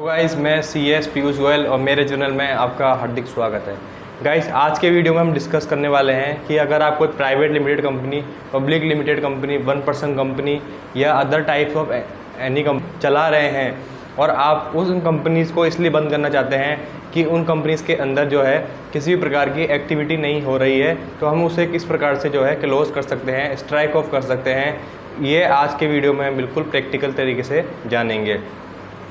Guys, मैं CS Piyush Goyal और मेरे चैनल में आपका हार्दिक स्वागत है। गाइस, आज के वीडियो में हम डिस्कस करने वाले हैं कि अगर आप कोई private limited company, public limited company, 1% company या other types of any company चला रहे हैं और आप उन कंपनीज़ को इसलिए बंद करना चाहते हैं कि उन कंपनीज़ के अंदर जो है किसी भी प्रकार की एक्टिविटी नहीं हो रही है, तो हम उसे किस प्रकार से जो है क्लोज़ कर सकते हैं, स्ट्राइक ऑफ कर सकते हैं, ये आज के वीडियो में हम बिल्कुल प्रैक्टिकल तरीके से जानेंगे।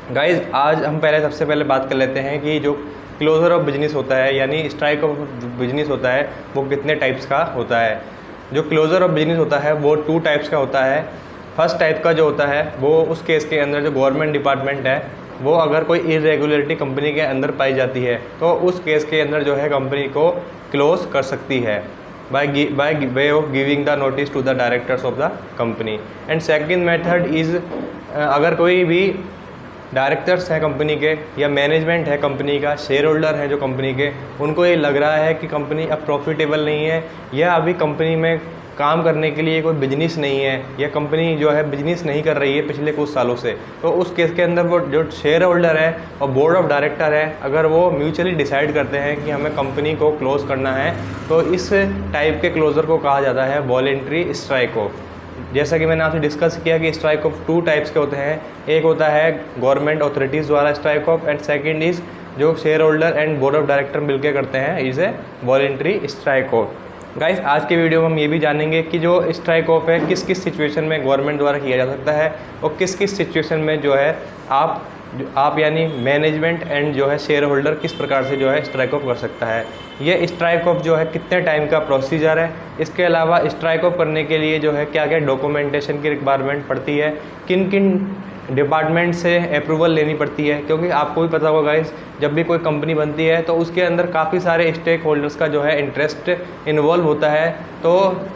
गाइज़, आज हम सबसे पहले बात कर लेते हैं कि जो क्लोज़र ऑफ बिजनेस होता है यानी स्ट्राइक ऑफ बिजनेस होता है वो कितने टाइप्स का होता है। जो क्लोज़र ऑफ बिजनेस होता है वो 2 टाइप्स का होता है। फर्स्ट टाइप का जो होता है वो उस केस के अंदर जो गवर्नमेंट डिपार्टमेंट है वो अगर कोई इरेगुलरिटी कंपनी के अंदर पाई जाती है तो उस केस के अंदर जो है कंपनी को क्लोज कर सकती है by way of giving the notice to the directors of the company. And second method is अगर कोई भी डायरेक्टर्स हैं कंपनी के या मैनेजमेंट है कंपनी का, शेयर होल्डर हैं जो कंपनी के, उनको ये लग रहा है कि कंपनी अब प्रॉफिटेबल नहीं है या अभी कंपनी में काम करने के लिए कोई बिजनेस नहीं है या कंपनी जो है बिजनेस नहीं कर रही है पिछले कुछ सालों से, तो उस केस के अंदर वो जो शेयर होल्डर है और बोर्ड ऑफ डायरेक्टर है अगर वो म्यूचुअली डिसाइड करते हैं कि हमें कंपनी को क्लोज़ करना है तो इस टाइप के क्लोज़र को कहा जाता है वॉलेंट्री स्ट्राइक ऑफ। जैसा कि मैंने आपसे डिस्कस किया कि स्ट्राइक ऑफ 2 टाइप्स के होते हैं। एक होता है गवर्नमेंट अथॉरिटीज़ द्वारा strike off and second is जो share holder and board of director मिलकर करते हैं, is a voluntary strike off. Guys, आज के वीडियो में हम ये भी जानेंगे कि जो स्ट्राइक ऑफ है किस किस सिचुएशन में गवर्नमेंट द्वारा किया जा सकता है और किस किस सिचुएशन में जो है आप यानी मैनेजमेंट एंड जो है शेयर होल्डर किस प्रकार से जो है स्ट्राइक ऑफ कर सकता है। ये स्ट्राइक ऑफ जो है कितने टाइम का प्रोसीजर है, इसके अलावा स्ट्राइक ऑफ करने के लिए जो है क्या क्या डॉक्यूमेंटेशन की रिक्वायरमेंट पड़ती है, किन किन डिपार्टमेंट से अप्रूवल लेनी पड़ती है, क्योंकि आपको भी पता होगा गाइस, जब भी कोई कंपनी बनती है तो उसके अंदर काफ़ी सारे स्टेक होल्डर्स का जो है इंटरेस्ट इन्वॉल्व होता है। तो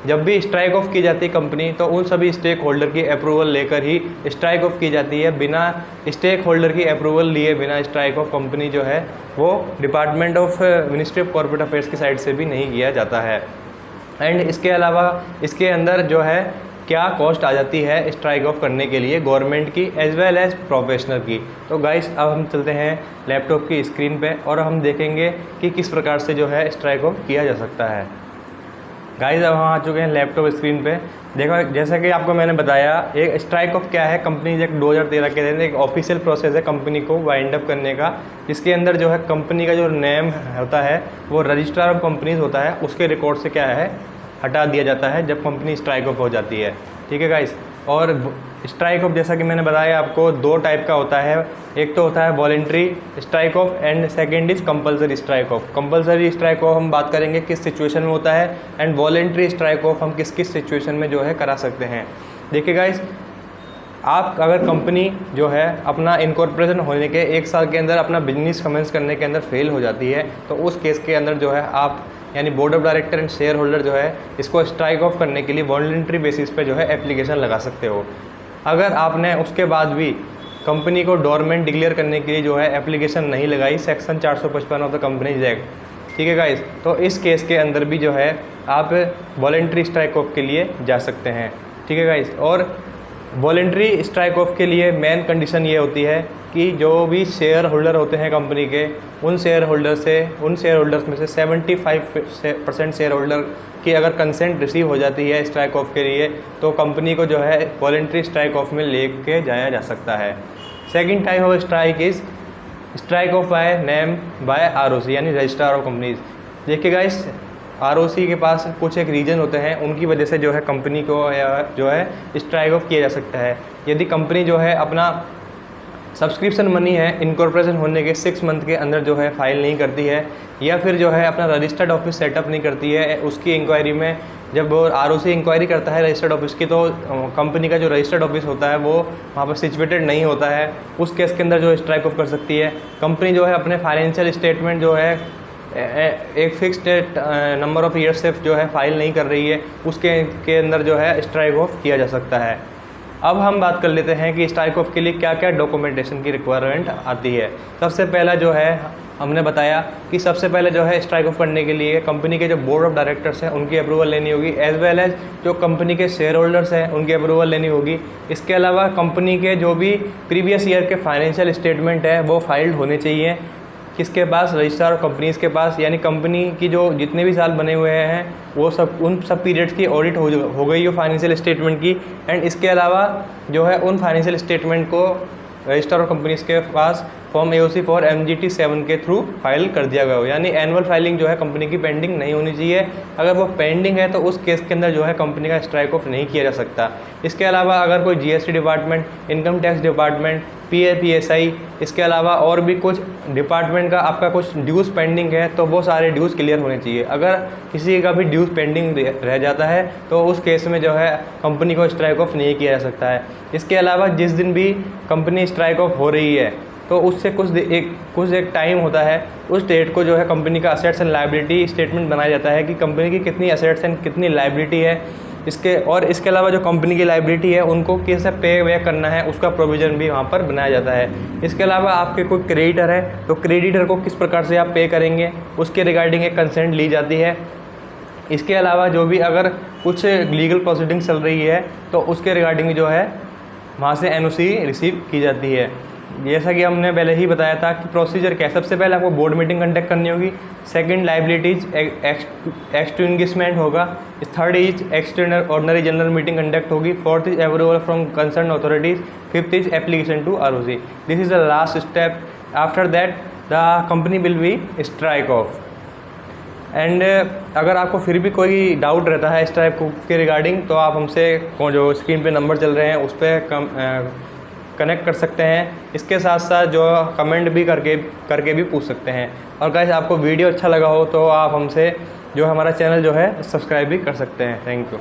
जब भी स्ट्राइक ऑफ की जाती है कंपनी तो उन सभी स्टेक होल्डर की अप्रूवल लेकर ही स्ट्राइक ऑफ की जाती है। बिना स्टेक होल्डर की अप्रूवल लिए बिना स्ट्राइक ऑफ कंपनी जो है वो department of ministry of corporate affairs की साइड से भी नहीं किया जाता है। एंड इसके अलावा इसके अंदर जो है क्या कॉस्ट आ जाती है स्ट्राइक ऑफ करने के लिए गवर्नमेंट की एज वेल एज प्रोफेशनल की। तो गाइस, अब हम चलते हैं लैपटॉप की स्क्रीन पे और हम देखेंगे कि किस प्रकार से जो है स्ट्राइक ऑफ किया जा सकता है। गाइस, अब हम आ चुके हैं लैपटॉप स्क्रीन पे। देखो, जैसा कि आपको मैंने बताया, एक स्ट्राइक ऑफ क्या है, कंपनी एक्ट 2013 के तहत एक ऑफिशियल प्रोसेस है कंपनी को वाइंड अप करने का, जिसके अंदर जो है कंपनी का जो नेम होता है वो रजिस्ट्रार ऑफ कंपनीज होता है, उसके रिकॉर्ड से क्या है हटा दिया जाता है जब कंपनी स्ट्राइक ऑफ हो जाती है। ठीक है गाइस, और स्ट्राइक ऑफ जैसा कि मैंने बताया आपको 2 टाइप का होता है। एक तो होता है voluntary strike off and second is compulsory strike off. Compulsory strike off हम बात करेंगे किस सिचुएशन में होता है एंड वॉलेंट्री स्ट्राइक ऑफ हम किस किस सिचुएशन में जो है करा सकते हैं। देखिए गाइस, आप अगर कंपनी जो है अपना इनकॉर्पोरेशन होने के 1 साल के अंदर अपना बिजनेस कमेंस करने के अंदर फेल हो जाती है तो उस केस के अंदर जो है आप यानी board of director and share holder जो है इसको स्ट्राइक ऑफ करने के लिए वॉलंटरी बेसिस पे जो है एप्लीकेशन लगा सकते हो। अगर आपने उसके बाद भी कंपनी को डोरमेंट डिक्लेयर करने के लिए जो है एप्लीकेशन नहीं लगाई, section 455 of the companies act, ठीक है गाइस, तो इस केस के अंदर भी जो है आप वॉलंटरी स्ट्राइक ऑफ के लिए जा सकते हैं। ठीक है गाइस, और वॉलंटरी स्ट्राइक ऑफ के लिए मेन कंडीशन ये होती है कि जो भी शेयर होल्डर होते हैं कंपनी के, उन शेयर होल्डर्स में से 75% शेयर होल्डर की अगर कंसेंट रिसीव हो जाती है स्ट्राइक ऑफ के लिए तो कंपनी को जो है वॉलंटरी स्ट्राइक ऑफ में लेके जाया जा सकता है। Second type of strike is strike off by name by ROC यानी रजिस्ट्रार ऑफ कंपनीज। देखिए गाइस, ROC के पास कुछ एक रीजन होते हैं, उनकी वजह से जो है कंपनी को जो है स्ट्राइक ऑफ किया जा सकता है। यदि कंपनी जो है अपना सब्सक्रिप्शन मनी है इनकॉर्पोरेशन होने के 6 मंथ के अंदर जो है फाइल नहीं करती है या फिर जो है अपना रजिस्टर्ड ऑफिस सेटअप नहीं करती है, उसकी इंक्वायरी में जब ROC इंक्वायरी करता है रजिस्टर्ड ऑफिस की तो कंपनी का जो रजिस्टर्ड ऑफिस होता है वो वहाँ पर सिचुएटेड नहीं होता है, उस केस के अंदर जो स्ट्राइक ऑफ कर सकती है। कंपनी जो है अपने फाइनेंशियल स्टेटमेंट जो है एक फिक्स्ड नंबर ऑफ़ ईयर्स से जो है फाइल नहीं कर रही है, उसके अंदर जो है स्ट्राइक ऑफ किया जा सकता है। अब हम बात कर लेते हैं कि स्ट्राइक ऑफ के लिए क्या क्या डॉक्यूमेंटेशन की रिक्वायरमेंट आती है। सबसे पहला जो है हमने बताया कि सबसे पहले जो है स्ट्राइक ऑफ करने के लिए कंपनी के जो बोर्ड ऑफ डायरेक्टर्स हैं उनकी अप्रूवल लेनी होगी, एज वेल एज जो कंपनी के शेयर होल्डर्स हैं उनकी अप्रूवल लेनी होगी। इसके अलावा कंपनी के जो भी प्रीवियस ईयर के फाइनेंशियल स्टेटमेंट है वो फाइल्ड होने चाहिए, किसके पास, रजिस्ट्रार ऑफ कंपनीज़ के पास, यानी कंपनी की जो जितने भी साल बने हुए हैं वो सब उन सब पीरियड्स की ऑडिट हो गई हो फाइनेंशियल स्टेटमेंट की। एंड इसके अलावा जो है उन फाइनेंशियल स्टेटमेंट को रजिस्ट्रार ऑफ कंपनीज़ के पास फॉर्म AOC फॉर MGT 7 के थ्रू फाइल कर दिया गया हो, यानी एनुअल फाइलिंग जो है कंपनी की पेंडिंग नहीं होनी चाहिए। अगर वो पेंडिंग है तो उस केस के अंदर जो है कंपनी का स्ट्राइक ऑफ नहीं किया जा सकता। इसके अलावा अगर कोई GST department, income tax department, PSI, इसके अलावा और भी कुछ डिपार्टमेंट का आपका कुछ ड्यूज़ पेंडिंग है तो वो सारे ड्यूज़ क्लियर होने चाहिए। अगर किसी का भी ड्यूज़ पेंडिंग रह जाता है तो उस केस में जो है कंपनी को स्ट्राइक ऑफ नहीं किया जा सकता है। इसके अलावा जिस दिन भी कंपनी स्ट्राइक ऑफ हो रही है तो उससे कुछ एक टाइम होता है, उस डेट को जो है कंपनी का असेट्स एंड लायबिलिटी स्टेटमेंट बनाया जाता है कि कंपनी की कितनी असेट्स एंड कितनी लायबिलिटी है। इसके अलावा जो कंपनी की लायबिलिटी है उनको कैसे पे वे करना है उसका प्रोविज़न भी वहाँ पर बनाया जाता है। इसके अलावा आपके कोई क्रेडिटर है तो क्रेडिटर को किस प्रकार से आप पे करेंगे उसके रिगार्डिंग एक कंसेंट ली जाती है। इसके अलावा जो भी अगर कुछ लीगल प्रोसीडिंग चल रही है तो उसके रिगार्डिंग जो है वहाँ से NOC रिसीव की जाती है। जैसा कि हमने पहले ही बताया था कि प्रोसीजर क्या है, सबसे पहले आपको बोर्ड मीटिंग कंडक्ट करनी होगी, सेकंड लायबिलिटीज एक्सटिंग्विशमेंट होगा, third is ordinary general meeting conduct होगी, fourth is approval from concern authorities, fifth is application to ROC। This is the last step, after that the company will be strike off. And अगर आपको फिर भी कोई doubt रहता है strike के regarding तो आप हमसे जो स्क्रीन पे नंबर चल रहे हैं उस पर कनेक्ट कर सकते हैं। इसके साथ साथ जो कमेंट भी करके भी पूछ सकते हैं। और गाइस आपको वीडियो अच्छा लगा हो तो आप हमसे जो हमारा चैनल जो है सब्सक्राइब भी कर सकते हैं। Thank you.